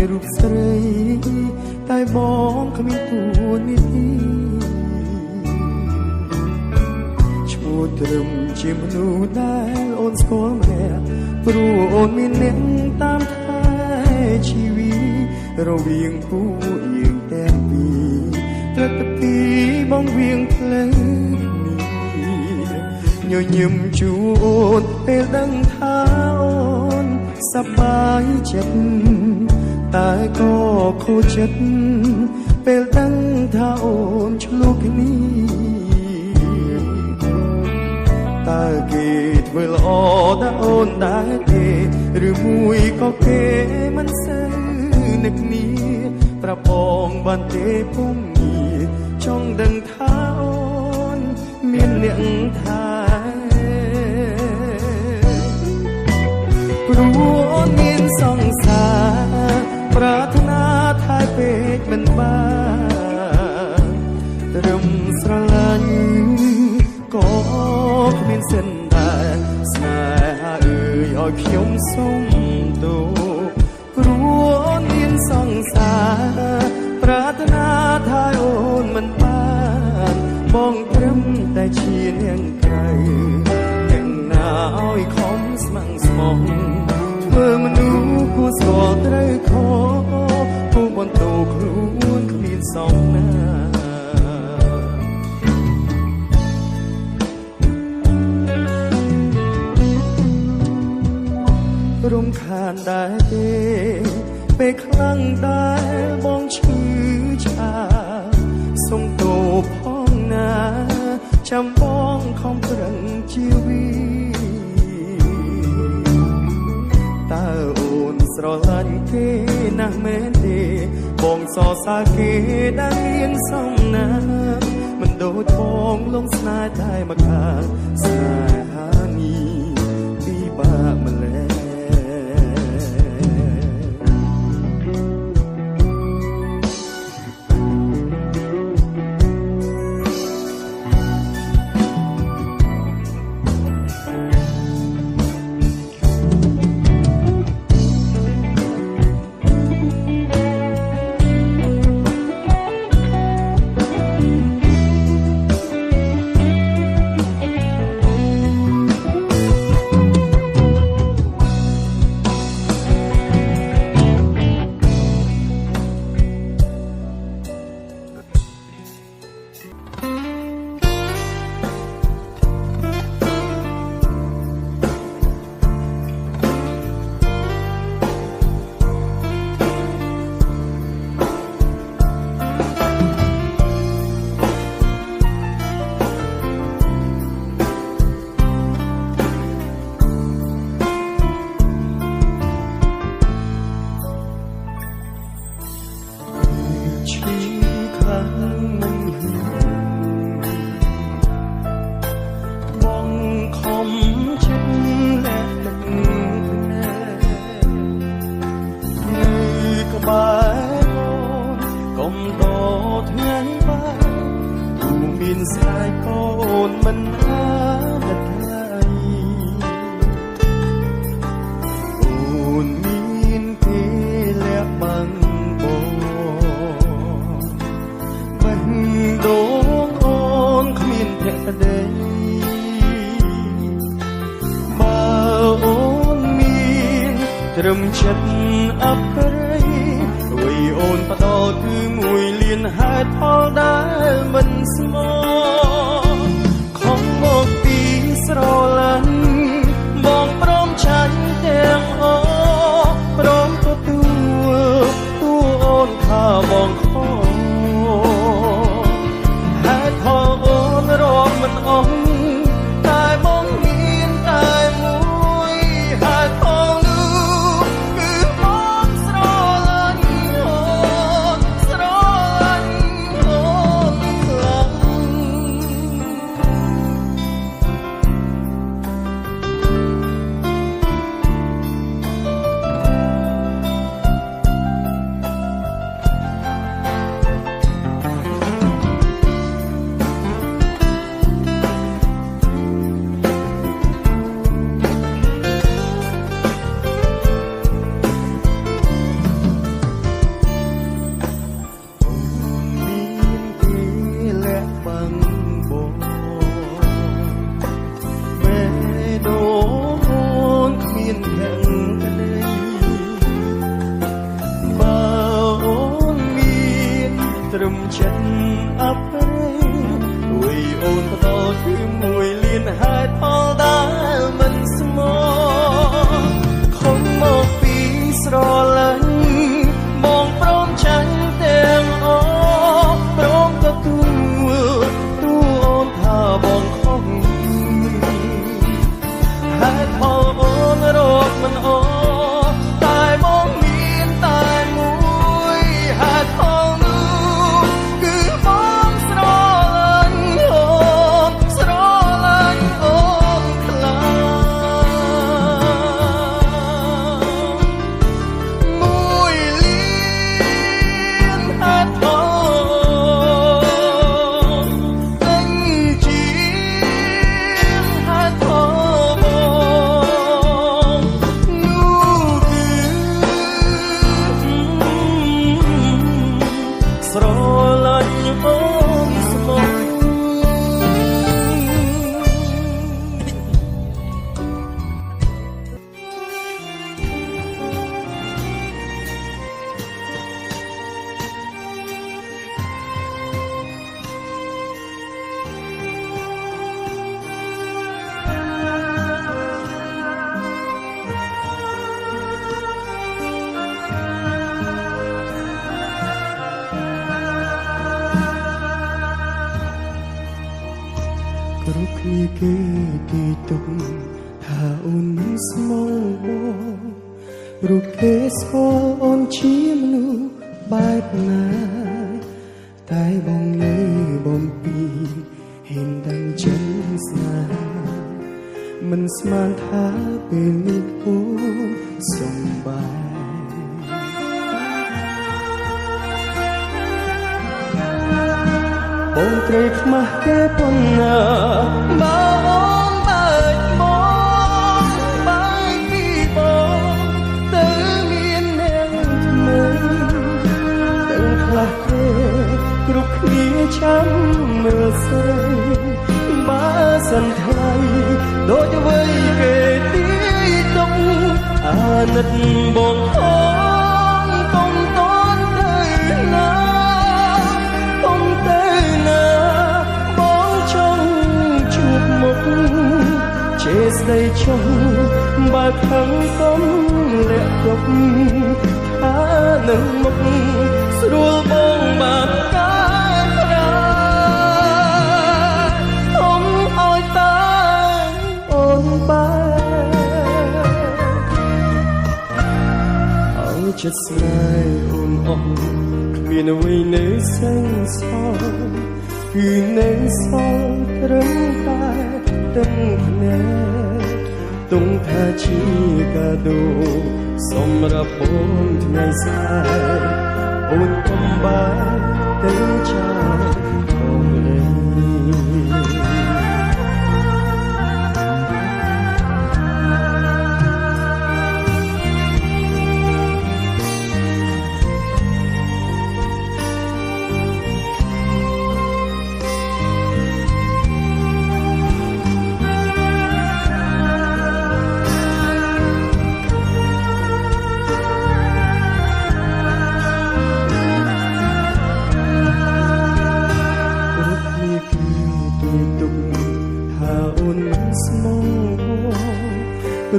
រូបស្រីតែបងគ្មានទួនាទីឈ្មោះត្រឹមជាមនុស្សដែលអូនស្គាល់ម្នាក់ព្រោះអូនមានអ្នកតាមថែជីវីរវាងពួកយើងទាំងពីរត្រូវតែពីបងវៀងផ្លូវញញឹមជួអូនពេលដឹងថាអូនសប្បាយចិត្តតែក៏ខូចចិត្តពេលដឹងថាអូនឆ្លុះគ្នាតើគេធ្វើល្អដល់អូនដែរទេឬមួយក៏គេមិនសូវនឹកគ្នាប្រាប់បងបានទេពុំងារចង់ដឹងថាអូនមានអ្នកថាព្រោះអូនមានសង្សារប្រាថ្នាថែពេកមិនបានត្រឹមស្រឡាញ់ក៏គ្មានសិនដែរស្នេហាអើយឲ្យខ្ញុំសុំទោព្រោះអូនមានសង្សារប្រាថ្នាថែអូនមិនបានបងត្រឹមតែជានាងក្រៅទាំងណាឲ្យខំស្ម័គ្រស្មោះធ្វើមនុស្សគួរស្គាល់ត្រូវខុសគួរបន្តខ្លួនគ្មានសំណារំខានដែរទេពេលខ្លាំងដែរបងឈឺឆាសុំទោសផងណាចាំបងខំប្រឹងជាវីតើអូនស្រឡាញ់គេណាស់មែនទេបងសរសើរគេដែលមានសំណាងមិនដូចបងលងស្នេហ៍តែមកខាងស្នេហានេះពិបាកម្ល៉េះត្រឹមចិត្តអប្រិយអ្វីអូនផ្ដោតគឺមួយលៀនហេតុផលដែលមិនស្មោះខំមកពីស្រឡាញ់បងព្រមចាញ់ទាំងអស់ព្រមទទួលអូនថាបងខុសហេតុផលអូនរកមិនអស់តែបងមានតែមួយហេតុផលស្រឡាញ់អូន ចិត្តអបរេអួយអូនផ្ដោតគឺមួយលៀនហេតុផលដែលមិនស្មោះខំមកពីស្រឡាញ់បងព្រមចាញ់ទាំងអស់ព្រមទទួលអូនថាបងខំហេតុផលអូនរកមិនអស់តែបងមានតែមួយហេតុផលនោះគឺបងស្រឡាញ់អូនស្រឡាញ់អូនខ្លាំងមួយលៀនហេតុផលពេញជាហេតុផលស្រឡាញ់អូនស្មោះគ្រប់គ្នាគេទីទុកថាអូនស្មោះបងរូបគេស្គាល់អូនជាមនុស្សបែបណាតែបងលើបំពីហ៊ានដឹងចិនស្នេហាមិនស្មានថាពេលនេះអូនសំបាយបងត្រូវខ្មាស់គេប៉ុណ្ណាបើអូនបែកមកបែកពីបងទៅមានអ្នកថ្មីទាំងខ្លះគេគ្រប់គ្នាចាំមើលស្រីបើសិនថ្លៃដូចអ្វីគេទីទុកអាណិតបងខំកុំតន់ទៅណាកុំទៅណាបងចង់ជួបមុខជេរស្ដីចុះបើខឹងកុំលាក់ទុកថានឹងមុខស្រួលបងបានកាយប្រាអមឲ្យតែអូនបែឲ្យចិត្តស្នេហ៍អូនអស់គ្មានអ្វីនៅសែងសល់គឺនៅសល់ត្រឹមតែទឹកភ្នែកទុំថាជាកាដូសម្រាប់បងថ្ងៃស្នេហ៍អូនកំបានទៅចាំបងលេ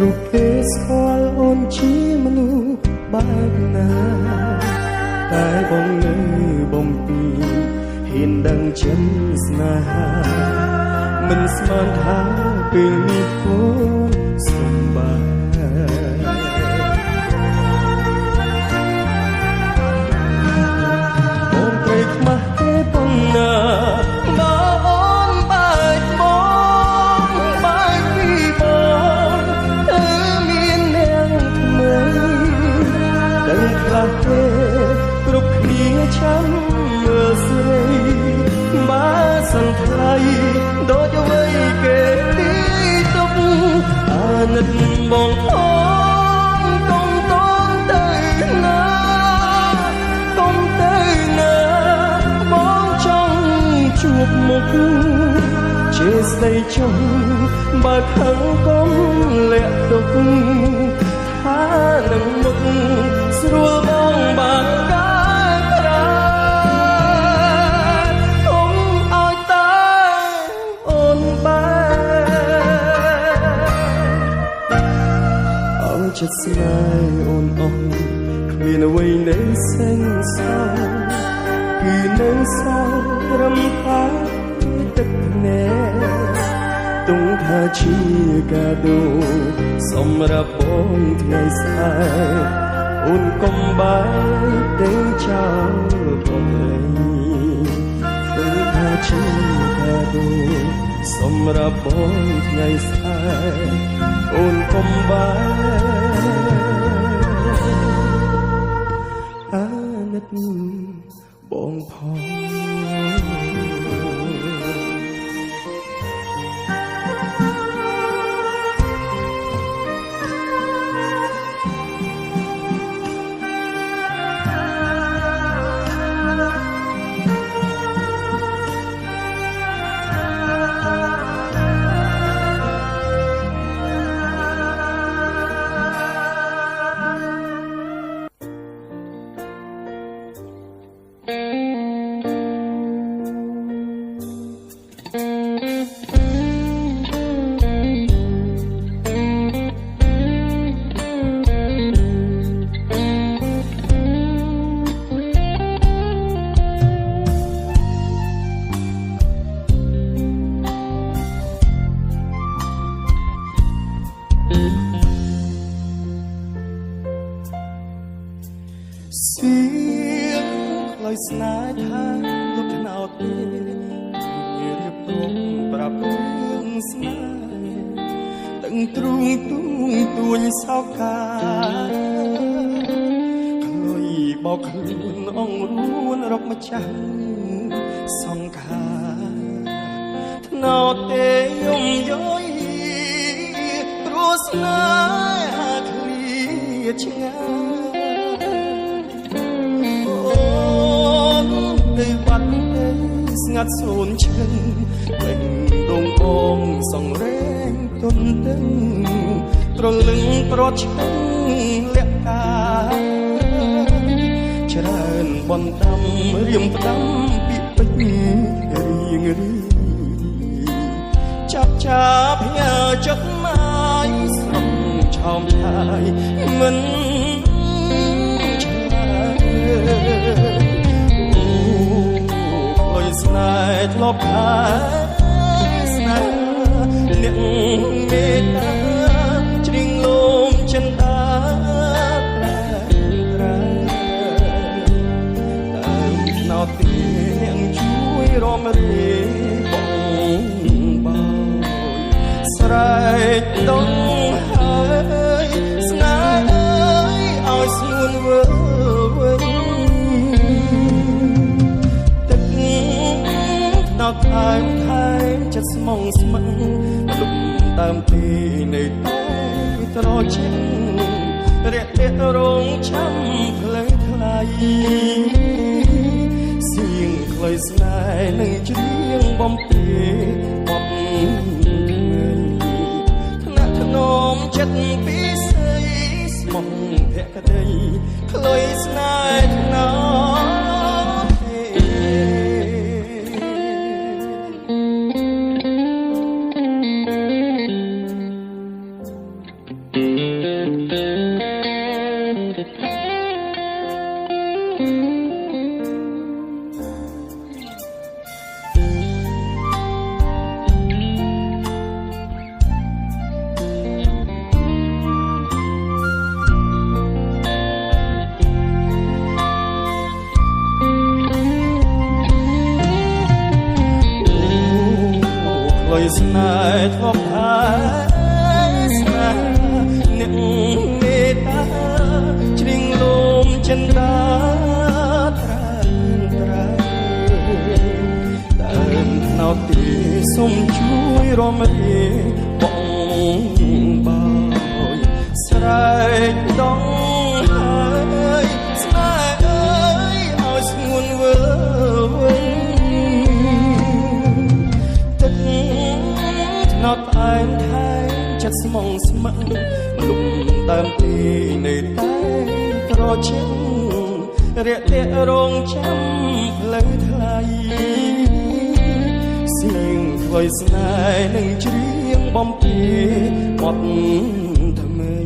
រូបគេស្គាល់អូនជាមនុស្សបែបណាតែបងនៅបំពីហ៊ានដឹងចិនស្នេហាមិនស្មានថាពេលនេះអូនសំបាយបងត្រូវខ្មាស់គេប៉ុណ្ណាបើអូនបែកមកបែកពីបងទៅមានអ្នកថ្មីទាំងខ្លះទេគ្រប់គ្នាចាំមើលស្រីបើសិនថ្លៃដូចអ្វីគេទីទុកអាណិតបងផងកុំតន់ទៅណាកុំទៅណាបងចង់ជួបមុខជាស្ដីចុះបើខឹងកុំលាក់ទុកថានឹងមុខស្រួលបងបានកាយប្រា នៅសល់ត្រឹមតែទឹកភ្នែកទុំថាជាកាដូសម្រាប់បងថ្ងៃស្អែកអូនកុំបែកទៅចោលបងទុំថាជាកាដូសម្រាប់បងថ្ងៃស្អែកអូនកុំបែកអាណិតបងផងเสียงคลอยสนายทางลูกขนาวเตะเรียบรวมปรับเรื่องสนายตั้งตรงตุ้งตัวยิ่งเศร้ากาคลอยบอกคืนอ่องรู้นรกมาจังสองขาขนาวเตะยมย้อยรู้สนายหาเคลียชงาในวันស្ងាត់សូនឈឹងពេញដងបងសងរែងទុនទឹងត្រលឹងប្រត់ឈឹងលក្ខកាច្រើនបន្តំរៀមផ្ដាំពីពេញរៀងរីចាប់ផ្ញើចិត្តមកស្រងឆោមឆាយមិនឆ្លើយស្នេហ៍ធ្លាប់ហើយស្នេហ៍អ្នកមេត្តាជ្រៀងលំចិនតាត្រាដើមណោទីអ្នកជួយរំរាយបងបោយស្រែកដងហើយស្នេហ៍ឲ្យស្ងួនវើវិញដល់ថែមចិត្តស្មងស្មឹងលុបតាមទីនៃតែត្រជារាក់រាក់រងចាំផ្លេថ្លៃសៀងខ្លុយស្នេហ៍នឹងច្រៀងបំពេបបថ្នាក់ថ្នមចិត្តពីស្អីស្មងភក្តីខ្លុយស្នេហ៍ថ្នមស្នេហ៍ធ្លាប់ហើយស្នេហ៍អ្នកមេត្តាជ្រៀងលំចិនតាត្រាដើមថ្នោតទីសូមជួយរំរាយបងបោយស្រែកដងហើយស្នេហ៍ឲ្យស្ងួនវើវិញណត់អែមថែមចិត្តស្មងស្មឹងលុបដើមទីនៃតែត្រជារាក់រាក់រងចាំផ្លូវថ្លៃសៀងខ្លុយស្នេហ៍នឹងច្រៀងបំពេបបថ្មី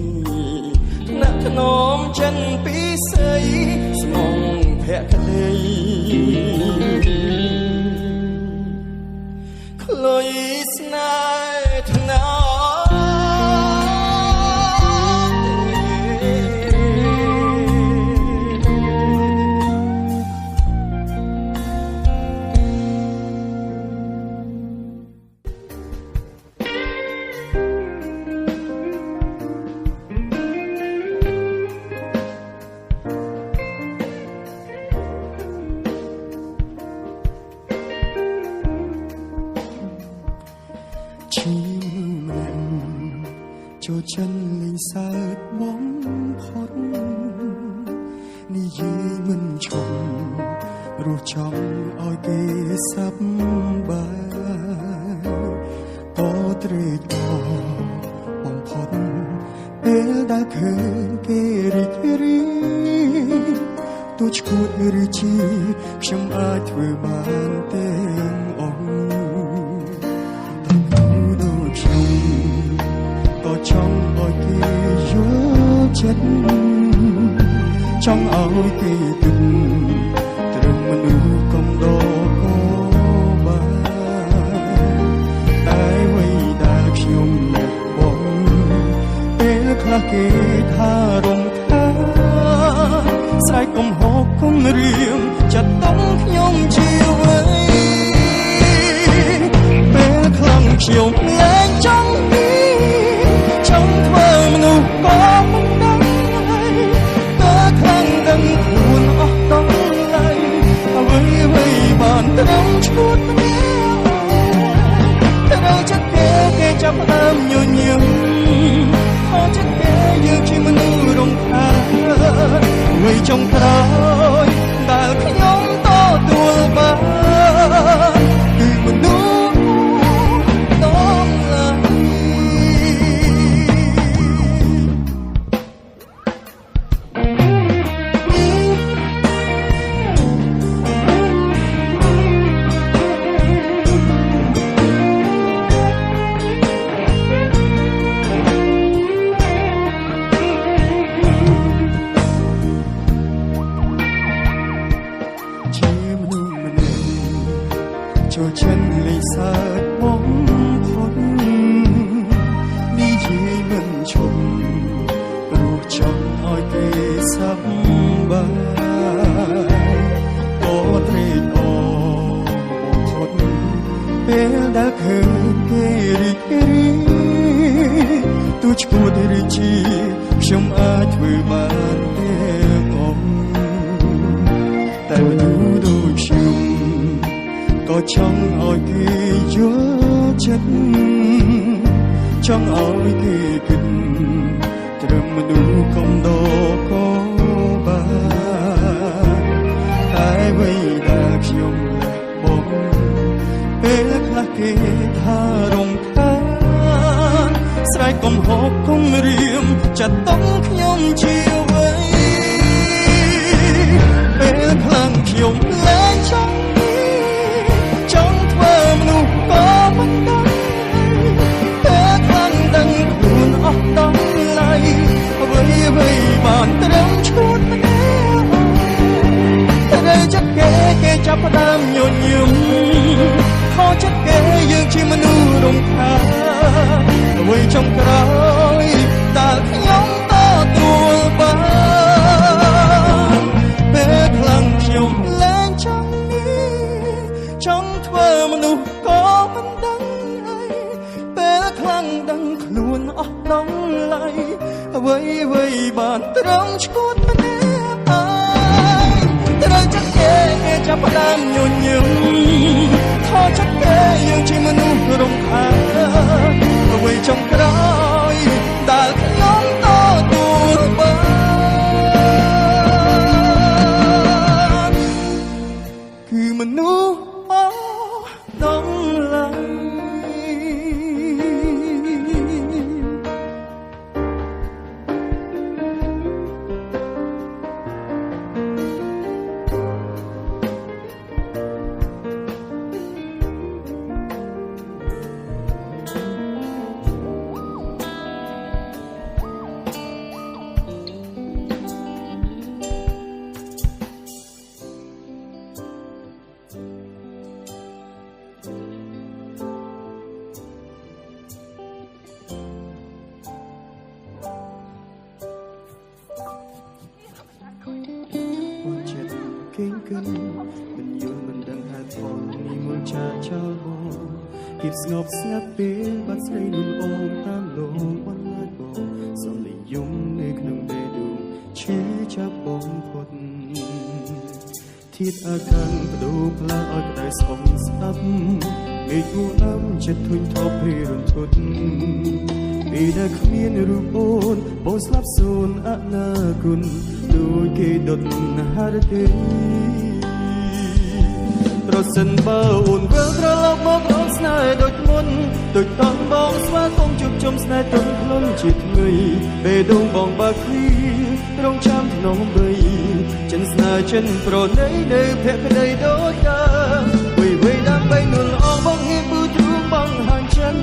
ថ្នាក់ថ្នមចិនពីស្អីស្មងភក្តី មិនឈប់រស់ចង់ឲ្យគេសប្បាយក៏ត្រេកអរបំផុតពេលដែលឃើញគេរីករាយទោះឈួតឬជាខ្ញុំអាចធ្វើបានទាំងអង្គដូចខ្ញុំក៏ចង់ឲ្យគេយល់ចិត្តចង់ឲ្យគេគិតត្រឹមមនុស្សកំដរក៏បានតែអ្វីដែលខ្ញុំលះបង់ពេលខ្លះគេថារំខានស្រែកកំហកគំរាមចាត់តុងខ្ញុំជាអ្វីពេលខ្លាំងខ្ញុំលែងចង់ចង់ធ្វើមនុស្សក៏មិនដឹងក៏ខ្លាំងដឹងខ្លួនអស់ដល់ហើយអ្វីបានត្រឹមឈួតម្នាក់ត្រូវចិត្តគេចាប់ផ្ដើមញញឹមខកចិត្តគេយើងជាមនុស្សរំខានអ្វីចុងក្រោយដែលខ្ញុំទទួលបានគឺមនុស្សចូលចិត្តលេងសើចបំផុតនិយាយមិនឈប់ព្រោះចង់ឲ្យគេសប្បាយក៏ត្រេកអរបំផុតពេលដែលឃើញគេរីករាយទោះឈួតឬជាខ្ញុំអាចធ្វើបានទាំងអង្គតែមនុស្សដូចខ្ញុំក៏ចង់ឲ្យគេយល់ចិត្តចង់ឲ្យគេគិតត្រឹមមនុស្សកំដរក៏បានតែអ្វីដែលខ្ញុំលះបង់ពេលខ្លះគេថារំខានស្រែកកំហកគំរាមចាត់តុងខ្ញុំជាអ្វីពេលខ្លាំងខ្ញុំលែងចង់មនុស្សក៏មិនដឹងតែខ្លាំងដឹងខ្លួនអស់ដល់ហើយអ្វីបានត្រឹមឈួតម្នាក់តែចិត្តគេចាប់ផ្ដើមញញឹមខកចិត្តគេយើងជាមនុស្សរំខានអ្វីចុងក្រោយដែលខ្ញុំទទួលបានពេលខ្លាំងខ្ញុំលែងចង់ចង់ធ្វើមនុស្សក៏មិនដឹងហើយពេលខ្លាំងដឹងខ្លួនអស់ដល់ហើយអ្វីបានត្រឹមឈួតម្នាក់ហើយត្រូវចិត្តគេចាប់ផ្ដើមញញឹមខកចិត្តគេយើងជាមនុស្សរំខានអ្វីចុងក្រោយដែលខ្ញុំទទួលបានគឺមនុស្សđông lạiកិនមិនយល់មិនដឹងហេតុផលនេះមើលចាចោលបងគៀបស្ងប់ស្ងាត់ពេលបាត់ស្រីនឹងអូនតាមលងបន្លាចបងសំលេងយំនៅក្នុងបេះដូងឈឺចាប់បងផុតធាតអាកាំងបដូរផ្លាស់ឲ្យក្តៅស្អុំស្ដាប់មេឃងូំចិត្តធុញថប់ពេលរន្ធត់ ពីដែលគ្មានរូបអូនបងស្លាប់សូន្យអនាគតដូចគេដុតហារទេប្រសិនបើអូនវិលត្រឡប់មករកស្នេហ៍ដូចមុនដូចតង់បងស្វាគមន៍ជួបជុំស្នេហ៍ទុំខ្លួនជាថ្មីពេលដងបងបើកគ្រាត្រង់ចាំធ្នមបីចិនស្នេហ៍ចិនប្រណីនៅភក្តីដូចដើមវៃដើម្បីនួនអងបងហ៊ានប៊ូទ្រូងបងហាងចិន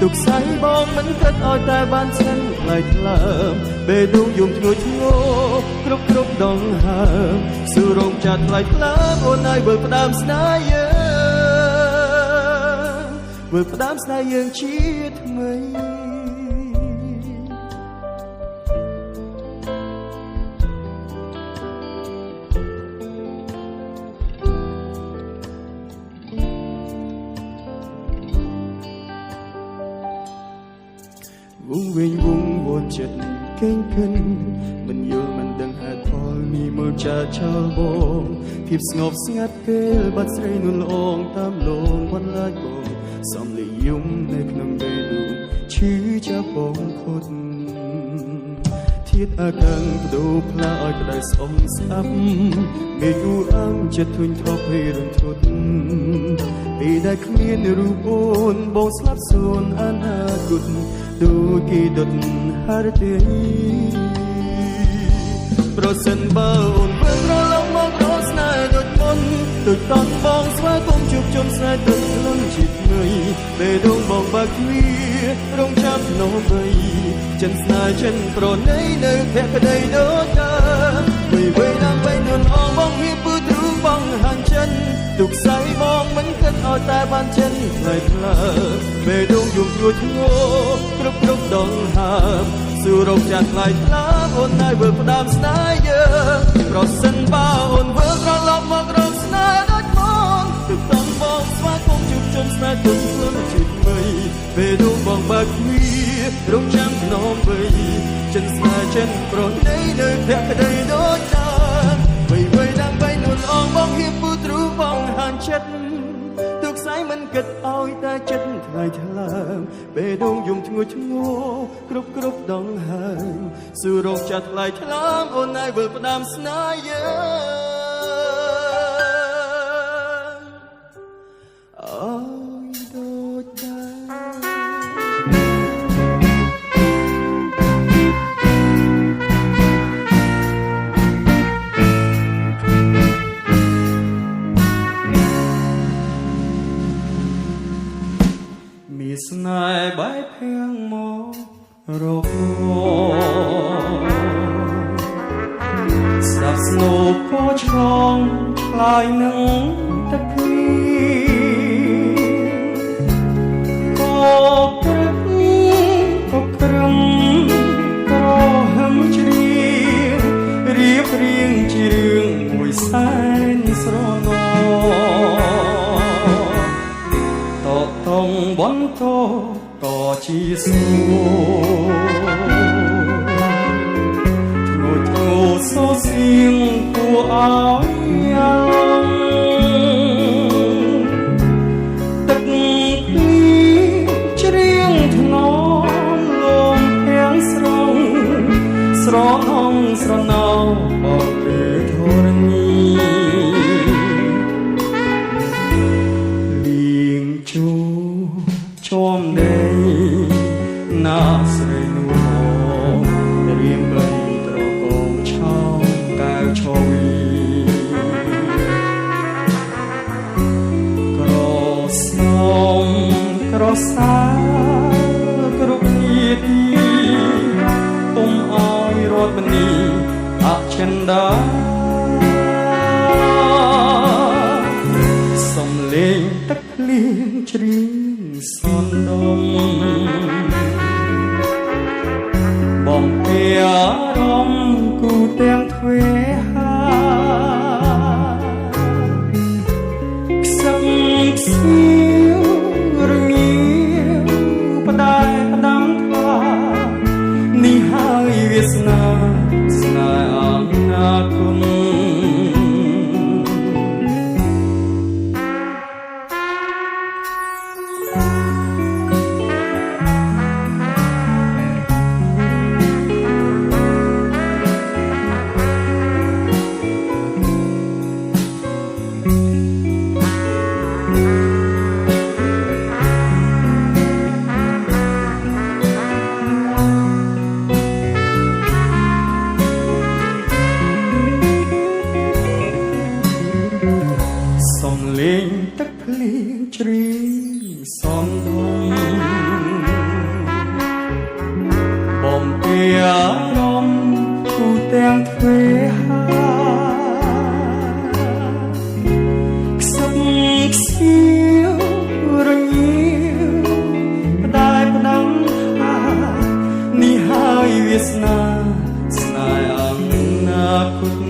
ទុកស្អីបងមិនគិតឲ្យតែបានចិនថ្លៃថ្លើមពេលដងយំធ្ងន់ធ្ងរគ្រប់ដងហើមស៊ូរងចាត់ថ្លៃថ្លើមអូនហើយបើផ្ដើមស្នេហ៍យើងបើផ្ដើមស្នេហ៍យើងជាថ្មីវងវិញវងវត្តចិត្តកេងខិនមិនយល់មិនដឹងហេតុផលនេះមើលចាចោលបងភាពស្ងប់ស្ងាត់ពេលបាត់ស្រីនួនល្អងតាមលងបន្លាចបងសំលីយំនៅក្នុងដៃនោះឈឺចាប់បងខុតធាតអាកាំងបដូរផ្លាឲ្យក្តៅស្អុំស្អាប់មេគូអើងចិត្តធុញថប់ឲ្យរន្ធត់ពីដែលគ្មានរូបអូនបងស្លាប់សូន្យអនាគតដូចគេដុតហារទេប្រសិនបើអូនវិលត្រឡប់មករកស្នេហ៍ដូចមុនដូចតន់បងស្វាគមន៍ជួបជុំស្នេហ៍ទឹកខ្លួនជាថ្មីពេលដងបងបើកទ្វាររងចាំធ្នមបីចិនស្នេហ៍ចិនប្រណីនៅភក្តីដូចដើមវៃដើម្បីនួនអងបងហ៊ានពឺទ្រូងបងហាងចិនទុកស្អីបងមិនគិតឲ្យតែបានចិនថ្លៃថ្លើពេលដងយំជួយធ្ងរគ្រប់ដងហើមស៊ូរងចាត់ថ្លៃថ្លើមអូនហើយវិលផ្ដើមស្នេហ៍យើងប្រសិនបើអូនវិលត្រឡប់មករកស្នេហ៍ដូចមុនទឹកតង់បងស្វាគមន៍ជួបជុំស្នេហ៍ទុំខ្លួនជាថ្មីពេលដងបងបើកទ្វាររងចាំធ្នមបីចិនស្នេហ៍ចិនប្រណីនៅភក្តីដូចដើមវៃដើម្បីនួនអងបងហ៊ានពូទ្រូបងហានចិត្តទុកស្អីមិនគិតឲ្យតែចិត្តថ្លៃថ្លើមពេលដងយំធ្ងន់ធ្ងរគ្រប់ដងហើមស៊ូរងចាត់ថ្លៃថ្លើមអូនហើយវិលផ្ដាំស្នេហ៍យើងអើយដូចដែរស្នេហ៍បែកភៀងមករកស្ដាប់ស្នូពោឆ្លងឆ្លើយនឹងទឹកភ្លៀងក៏ព្រឹកក៏ក្រឹមក៏ហឹមជ្រៀងរៀបរៀងជារឿងមួយសែនស្រណោតងបន្តក៏ជាស្ងួធ្ងោធ្ងោសូសៀងគួរឲ្យយ៉ាទឹកភ្លៀងច្រៀងថ្នមលងភាំងស្រងស្រណងស្រណោបោកឬធរណីលៀងជួជាប់ដីណាស្រីនួនរៀមបីត្រកងឆោកៅឈវីក្រស្នងក្រសាគ្រប់នាទីពុំអោយរត់មនីអចិន្តាសំលេងទឹកភ្លៀងជ្រៀងសនដងបំពេអារម្មណ៍គូទាំងទ្វេហាខ្សឹងខ្សៀវរងាវផ្ដាយផ្ដាំថានេះហើយវាសនាស្នេហ៍អនាគត លេងទឹកភ្លៀងជ្រៀងសំធំបំពេអារម្មណ៍គូទាំងទ្វេហាខ្សឹបខ្សៀវរញៀវផ្ដាយផ្ដាំនេះហើយវាសនាស្នេហ៍អនាគត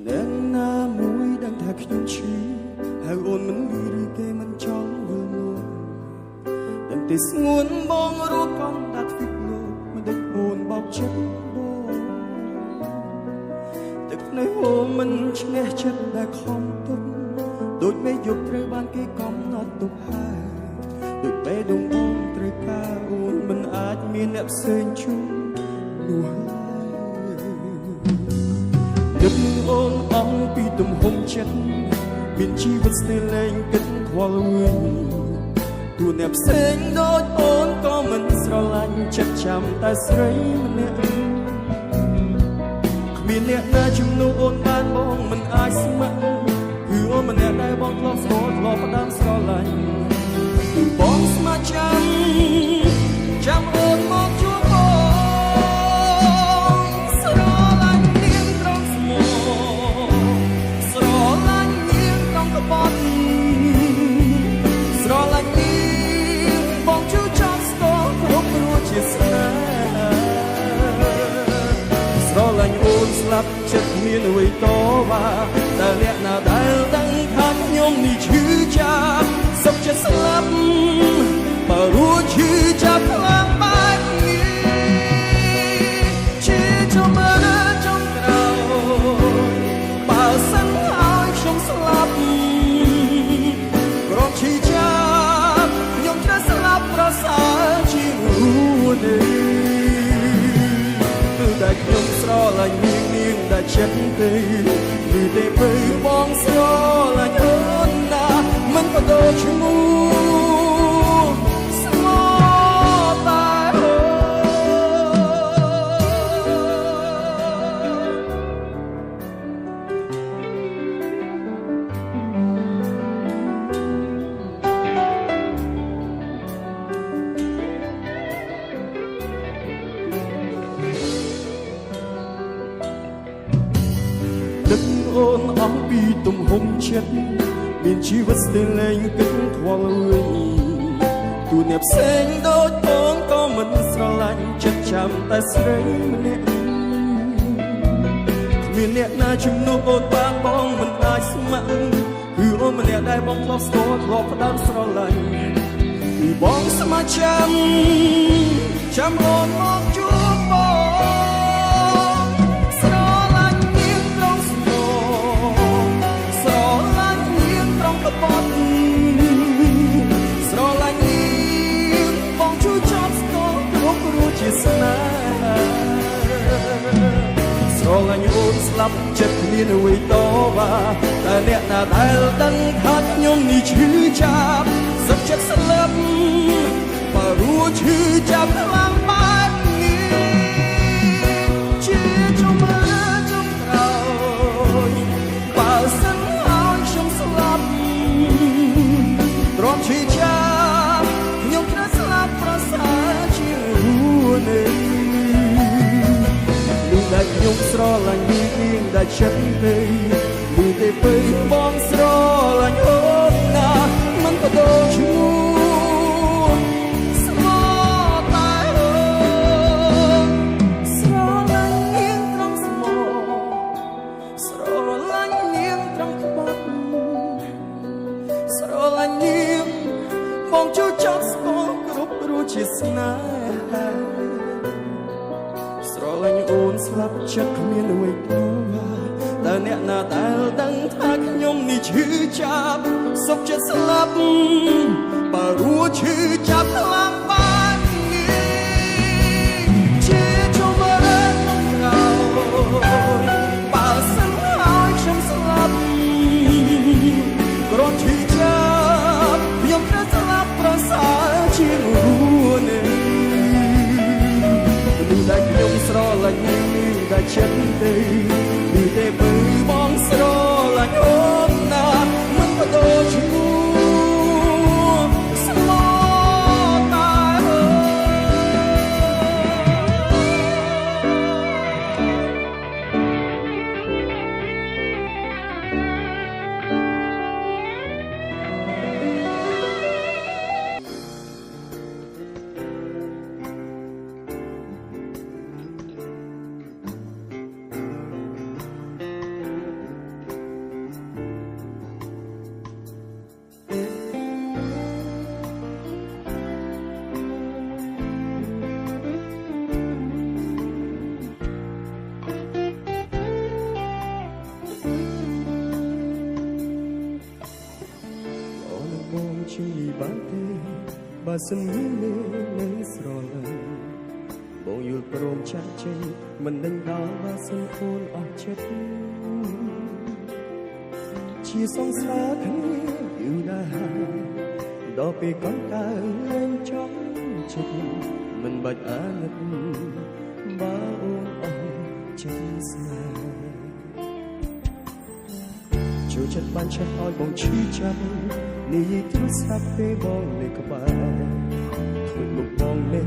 អ្នកណាមួយដឹងថាខ្ញុំឈឺហើយអូនមិនលឺឬគេមិនចង់វិលមកដឹងតែស្ងួនបងរួចកំដាច់វិលោកមិនដឹងអូនបោកចិត្តបងទឹកភ្នែកអូនមិនឈ្នះចិត្តដែលខំទុកដូចមេយប់ត្រូវបានគេកំណត់ទុកហើយដូចពេលដងបងត្រូវការអូនមិនអាចមានអ្នកផ្សេងជុំនោះគិតអូនអំពីទំហំចិត្តមានជីវិតស្ទើរលែងគិតខ្វល់វិញទូអ្នកផ្សេងដូចអូនក៏មិនស្រឡាញ់ចិត្តចាំតែស្រីម្នាក់គ្មានអ្នកណាជំនួសអូនបានបងមិនអាចស្ម័គ្រគឺអូនម្នាក់ដែលបងធ្លាប់ស្គាល់ធ្លាប់ផ្ដាំស្រឡាញ់បងស្ម័គ្រចាំអូនមកជួបបងស្រឡាញ់នាងត្រង់ស្មោស្រឡាញ់នាងត្រង់ក្បត់ស្រឡាញ់នាងបងជួចចង់ស្គាល់គ្រប់រួចជាស្នេហ៍ស្រឡាញ់អូនស្លាប់ចិត្តមានអ្វីតវ៉ាតែអ្នកណាដែលដឹងថាខ្ញុំនេះឈឺចាប់សុខចិត្តស្លាប់បើរួចឈឺចាប់ខ្លាំងបែបនេះជាចំមើលចំក្រោយបើសិនឲ្យខ្ញុំស្លាប់គ្រប់ឈឺចាប់ខ្ញុំត្រូវស្លាប់ប្រសើរជាងនេះគឺតែខ្ញុំស្រឡាញ់នាងដែលចិត្តទេគឺតែពេលបងស្រឡាញ់អូនណាមិនបដូរឈ្មោះស្មោតែដឹកអូនអស់ពីទំហំចិត្តមានជីវិតស្ទើរលែងគិតខ្វល់វិញទូអ្នកផ្សេងដូចអូនក៏មិនស្រឡាញ់ចិត្តចាំតែស្រីម្នាក់គ្មានអ្នកណាជំនួសអូនបានបងមិនអាចស្ម័គ្រគឺអូនម្នាក់ដែលបងធ្លាប់ស្គាល់ធ្លាប់ផ្ដាំស្រឡាញ់គឺបងស្ម័គ្រចាំអូនមកជួបបងស្រឡាញ់នាងត្រង់ស្មោស្រឡាញ់នាងត្រង់ក្បត់ស្រឡាញ់នាងបងជួយចប់ស្គាល់គ្រប់រួចជាស្នេហ៍ស្រឡាញ់អូនស្លាប់ចិត្តគ្មានអ្វីតវ៉ាតែអ្នកណាដែលដឹងថាខ្ញុំនេះឈឺចាប់សុខចិត្តស្លាប់បើរួចឈឺចាប់ខ្លាំងបែបនេះជាចំមើលចំក្រោយបើសិនឲ្យខ្ញុំស្លាប់ទ្រាំឈឺចាប់ខ្ញុំត្រូវស្លាប់ប្រសើរជាងនេះលុះដែលខ្ញុំស្រឡាញ់នាងដែលចិត្តទេលុះតែពេលបងស្រឡាញ់អូនណាមិនបដូរឈ្មោះស្មោតែអូនស្រឡាញ់នាងត្រង់ស្មោស្រឡាញ់នាងត្រង់ក្បត់ស្រឡាញ់នាងបងជួយចប់ស្គាល់គ្រប់រួច ជាស្នេហាស្រឡាញ់អូនស្លាប់ចិត្តគ្មានអ្វីទៅតើអ្នកណាដែលដឹងថាខ្ញុំនេះឈឺចាប់សុខចិត្តស្លាប់បើរੂឈឺចាប់ខ្លាំងបាននេះជាជុំរែកក្រោយបើសិនឲ្យខ្ញុំស្លាប់គ្រាន់ឈឺចាប់ខ្ញុំត្រូវស្លាប់ប្រសើរជាងរੂនេះមនុស្សដែលខ្ញុំស្រឡាញ់នេះដែលចិត្តទេនេះទេបើបងស្រឡាញ់អូនណាមិនបដូរឈ្មោះស្មោតែជាបានទេបើសិនមាននឹងស្រឡាញ់បងយល់ព្រមចាស់ចេញមិនដេញដោលបើសិនអូនអស់ចិត្តជាសង្សារគ្នាយូរដែរដល់ពេលកូនតើលែងចង់ចិត្តមិនបាច់អាណិតបើអូនអស់ចិត្តស្នេហ៍ចូលចិត្តបានឆេះឲ្យបងឈឺចាប់នេះទូរស័ព្ទពេលបងនៅក្បែរធ្វើមុខបងនេះ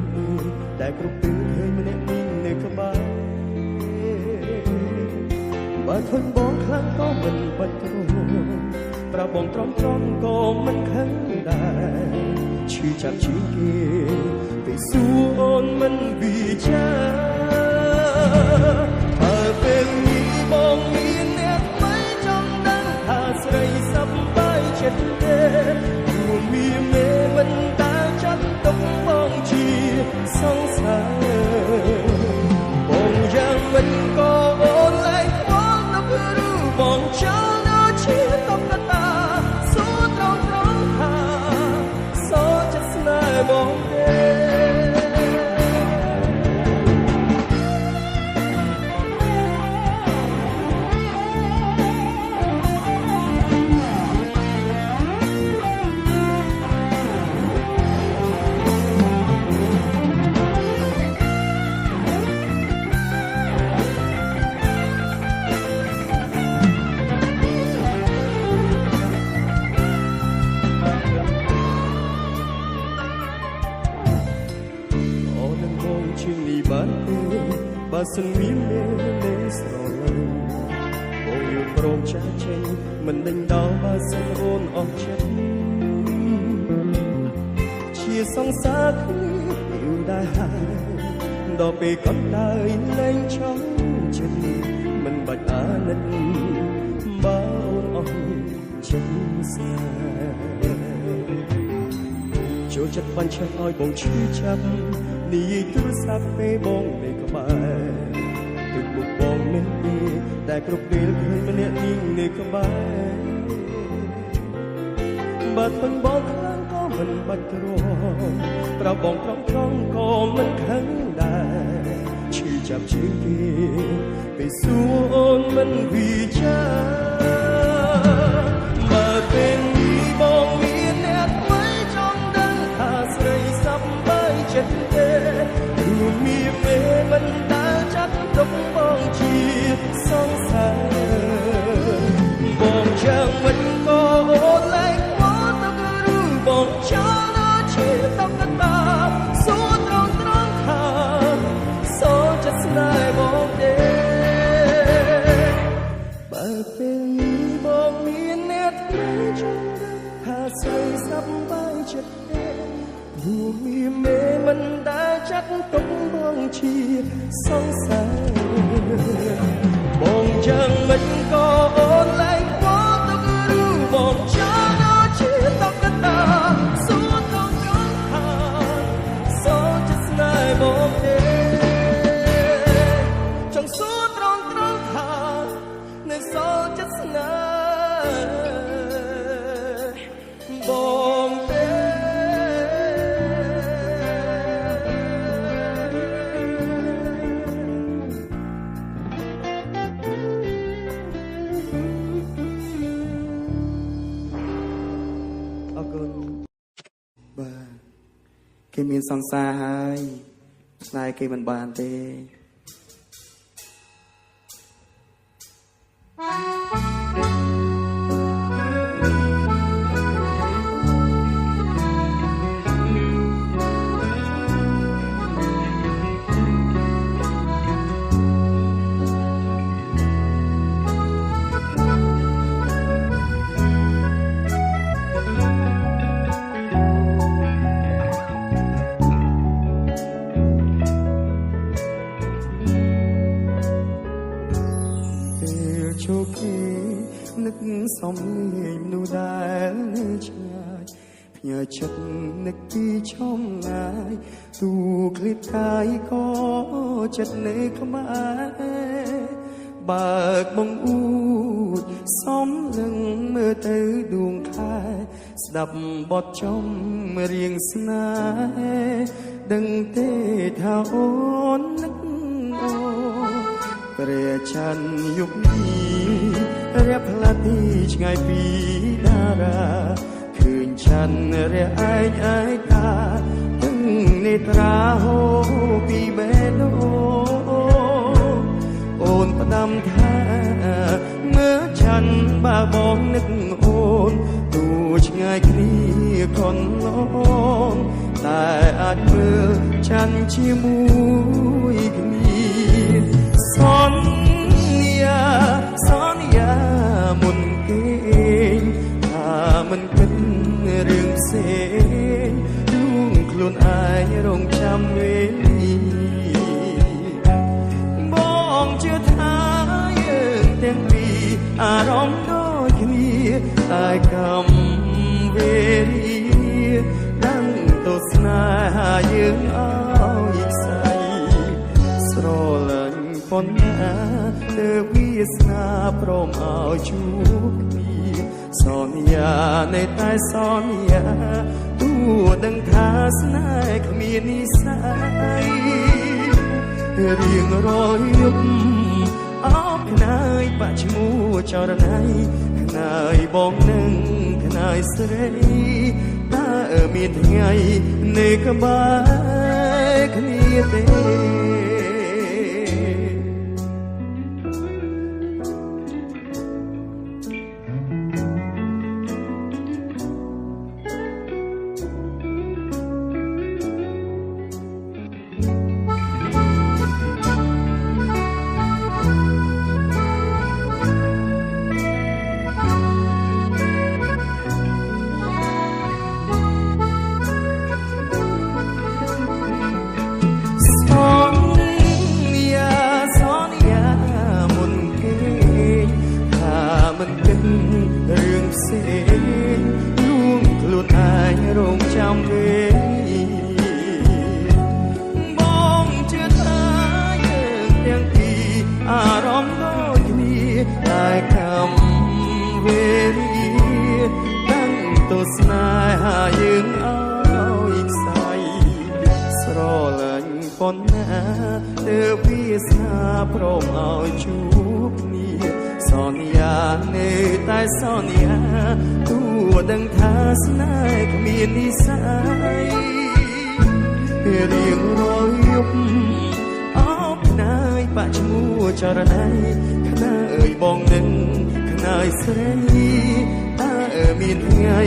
ដែលគ្រប់ពេលឃើញម្នាក់នេះនៅក្បែរបើធន់បងខ្លាំងក៏មិនបាច់ទ្រាំប្រាប់បងត្រង់ក៏មិនខឹងដែរឈឺចាប់ជាងគេពេលសួរអូនមិនវិចារបើពេលនេះបងមានអ្នកថ្មីចង់ដឹងថាស្រីសប្បាយចិត្តទេរួមមានមេមិនតាចាត់ទុកបងជាសង្សារបងយ៉ាងមិនក៏អូនលែងខ្វល់នៅព្រោះបងចោលនៅជាតកតាសួរត្រង់ថាសោចិត្តស្នេហ៍បងទេបានទេបើសិនមាននឹងស្រឡាញ់បងយល់ព្រមចាស់ចេញមិនដេញដោលបើសិនអូនអស់ចិត្តជាសង្សារគ្នាយូរដែរដល់ពេលកូនដើរលែងចង់ចិត្តមិនបាច់អាណិតបើអូនអស់ចិត្តស្នេហ៍ចូលចិត្តបាញ់ឆេះឲ្យបងឈឺចាប់នេះទូរស័ព្ទពេលបងនៅក្បែរទឹកមុខបងនេះតែគ្រប់ពេលឃើញម្នាក់នេះនៅក្បែរបើធន់បងខ្លាំងក៏មិនបាច់ទ្រាំប្រាប់បងត្រង់ក៏មិនខឹងដែរឈឺចាប់ជាងគេពេលសួរអូនមិនវិចារបើពេលនេះបងមានអ្នកថ្មីចង់ដឹងថាស្រីសប្បាយចិត្តទេរួមមានមេមិនដែលចាត់ទុកបងជាសង្សារបងចាំមិនក៏អូនលែងខ្វល់ទៅឬបងចោលនៅជាតកតាសួរត្រង់ថាសោចិត្តស្នេហ៍បងទេបើពេលនេះបងមានអ្នកថ្មីចង់ដឹងថាស្រីសប្បាយចិត្តទេរួមមានមេមិនដែលចាត់ទុកបងជាសង្សារបងយ៉ាងមិនក៏អូនលែងខ្វល់ទៅឬបងចោលនៅជាតកតាសួរត្រង់ថាស គេមានសង្សារហើយស្នេហ៍គេមិនបានទេជោគគេនឹកសំលេងមនុស្សដែលនៅឆ្ងាយផ្ញើចិត្តនឹកពីឆ្ងាយទូឃ្លីបកាយក៏ចិត្តនៅក្បែរបើកបងអួតសំលឹងមើលទៅដួងខែស្ដាប់បទចំរៀងស្នេហ៍ដឹងទេថាអូននឹកព្រះច័ន្ទយប់នេះរៀបផ្លាទីឆ្ងាយពីតារាឃើញច័ន្ទរះឯងឯកាទាំងនេត្រាហូរពីបេះដូងអូនផ្ដាំថាមើលច័ន្ទបើបងនឹកអូនទូឆ្ងាយគ្នាខនឡងតែអាចមើលច័ន្ទជាមួយគ្នាសន្យាមុនគេថាមិនគិតរឿងផ្សេងដួងខ្លួនឯងរងចាំវេលាបងជឿថាយើងទាំងពីរអារម្មណ៍ដូចគ្នាតែកម្មវេលាដឹងទស្សនាយើងឲ្យស្អីស្រលាញ់ប៉ុណ្ណាទើបវាសនាព្រមឲ្យជួបគ្នាសន្យានៅតែសន្យាទូដឹងថាស្នេហ៍គ្មាននិស្ស័យរៀងរាល់យប់អោបខ្នើយបាក់ឈ្មោះចរណៃខ្នើយបងនឹងខ្នើយស្រីតើមានថ្ងៃនៅក្បែរគ្នាទេរឿងផ្សេងលួងខ្លួនឯងរងចាំវេបងជឿថាយើងទាំងពីរអារម្មណ៍ដូចគ្នាតែកម្មវេលាដឹងទស្សនាយើងឲ្យខ្សែស្រលាញ់ប៉ុណ្ណាទើបវាសនាព្រមឲ្យជួបគ្នាសន្យានៅតែសន្យាទូដឹងថាស្នេហ៍គ្មាននិស្ស័យរៀងរាល់យប់អោបខ្នើយបាក់ឈ្មោះចរណៃខ្នើយបងនឹងខ្នើយស្រីតើមានថ្ងៃ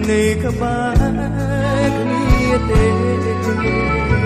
នៅក្បែរគ្នាទេ